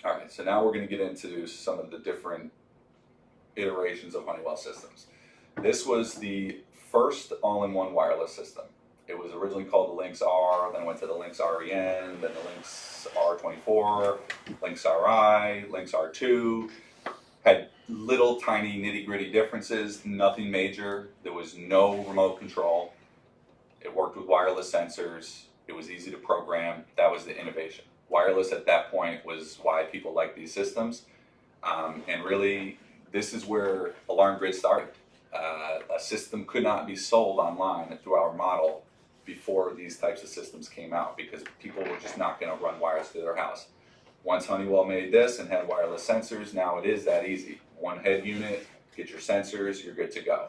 All right, so now we're going to get into some of the different iterations of Honeywell systems. This was the first all-in-one wireless system. It was originally called the Lynx R, then went to the Lynx REN, then the Lynx R24, Lynx RI, Lynx R2. Had little tiny nitty-gritty differences, nothing major. There was no remote control. It worked with wireless sensors. It was easy to program. That was the innovation. Wireless at that point was why people liked these systems. And really, this is where Alarm Grid started. A system could not be sold online through our model before these types of systems came out because people were just not going to run wires through their house. Once Honeywell made this and had wireless sensors, now it is that easy. One head unit, get your sensors, you're good to go.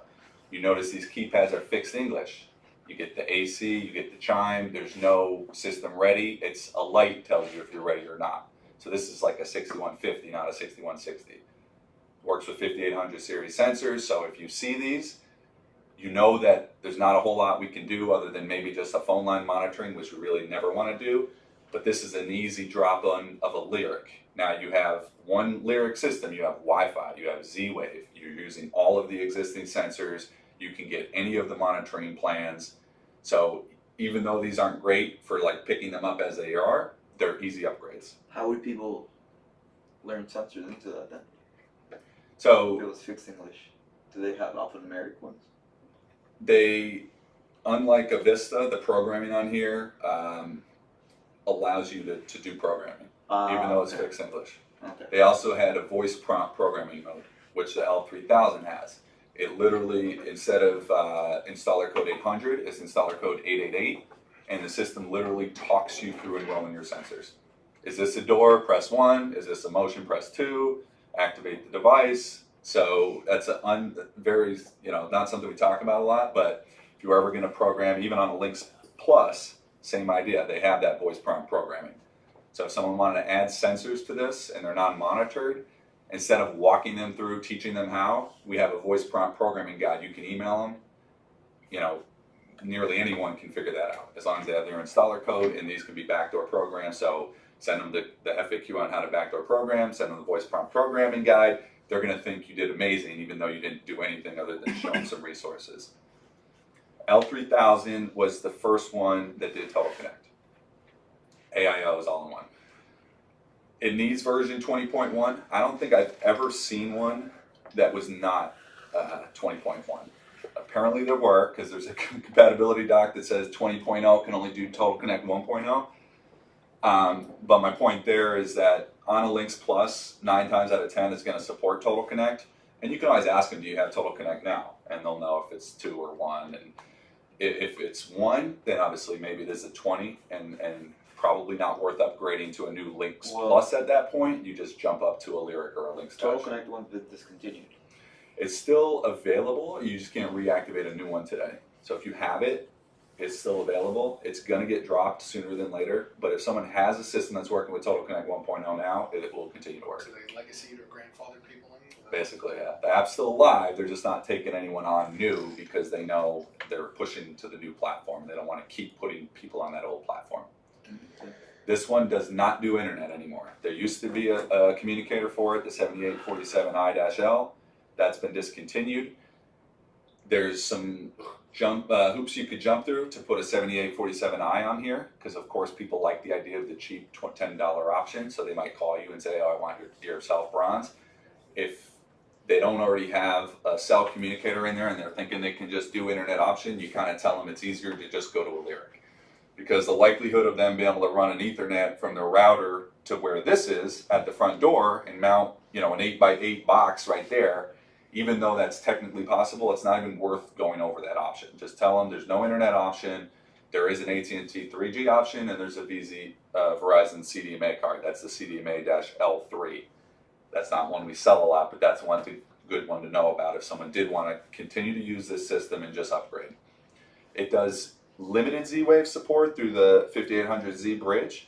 You notice these keypads are fixed English. You get the AC, you get the chime, there's no system ready. It's a light tells you if you're ready or not. So this is like a 6150, not a 6160. Works with 5800 series sensors, so if you see these, you know that there's not a whole lot we can do other than maybe just a phone line monitoring, which we really never want to do. But this is an easy drop-in of a lyric. Now you have one lyric system, you have Wi-Fi, you have Z-Wave, you're using all of the existing sensors, you can get any of the monitoring plans. So even though these aren't great for like picking them up as they are, they're easy upgrades. How would people learn sensors into that then? So if it was fixed English, do they have alphanumeric ones? They, unlike a Vista, the programming on here allows you to do programming, even though it's fixed English. Okay. They also had a voice prompt programming mode, which the L3000 has. It literally, instead of installer code 800, it's installer code 888, and the system literally talks you through enrolling your sensors. Is this a door? Press 1. Is this a motion? Press 2. Activate the device. So that's a very, not something we talk about a lot, but if you're ever going to program, even on a Lynx Plus, same idea. They have that voice prompt programming. So if someone wanted to add sensors to this and they're not monitored, instead of walking them through, teaching them how, we have a voice prompt programming guide. You can email them. Nearly anyone can figure that out as long as they have their installer code, and these can be backdoor programs. So send them the FAQ on how to backdoor program, send them the voice prompt programming guide. They're going to think you did amazing, even though you didn't do anything other than show them some resources. L3000 was the first one that did Total Connect. AIO is all in one. It needs version 20.1. I don't think I've ever seen one that was not 20.1. Apparently there were, because there's a compatibility doc that says 20.0 can only do Total Connect 1.0. But my point there is that on a Lynx Plus, 9 times out of 10 it's going to support Total Connect. And you can always ask them, do you have Total Connect now? And they'll know if it's 2 or 1. And if it's 1, then obviously maybe it is a 20 and probably not worth upgrading to a new Lynx Plus at that point. You just jump up to a Lyric or a Lynx Touch. Total Connect 1 been discontinued. It's still available, you just can't reactivate a new one today. So if you have it, it's still available. It's going to get dropped sooner than later, but if someone has a system that's working with Total Connect 1.0 now, it will continue to work. So they legacy or grandfather people in? Basically, yeah. The app's still alive, they're just not taking anyone on new because they know they're pushing to the new platform. They don't want to keep putting people on that old platform. This one does not do internet anymore. There used to be a communicator for it, the 7847i-L. That's been discontinued. There's some hoops you could jump through to put a 7847i on here, because of course people like the idea of the cheap $10 option, so they might call you and say, oh, I want your South Bronze. If they don't already have a cell communicator in there and they're thinking they can just do internet option, you kind of tell them it's easier to just go to a Lyric. Because the likelihood of them being able to run an Ethernet from their router to where this is at the front door and mount, an 8x8 box right there, even though that's technically possible, it's not even worth going over that option. Just tell them there's no internet option, there is an AT&T 3G option, and there's a Verizon CDMA card. That's the CDMA-L3. That's not one we sell a lot, but that's one good one to know about if someone did want to continue to use this system and just upgrade. It does limited Z-Wave support through the 5800Z bridge.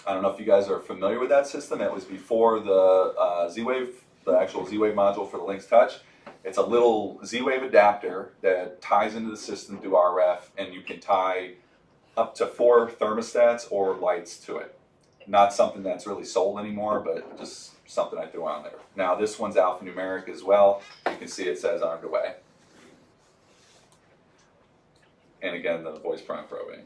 I don't know if you guys are familiar with that system. It was before the Z-Wave, the actual Z-Wave module for the Lynx Touch. It's a little Z-Wave adapter that ties into the system through RF, and you can tie up to 4 thermostats or lights to it. Not something that's really sold anymore, but just something I threw on there. Now this one's alphanumeric as well. You can see it says armed away. And again, the voice prompt program.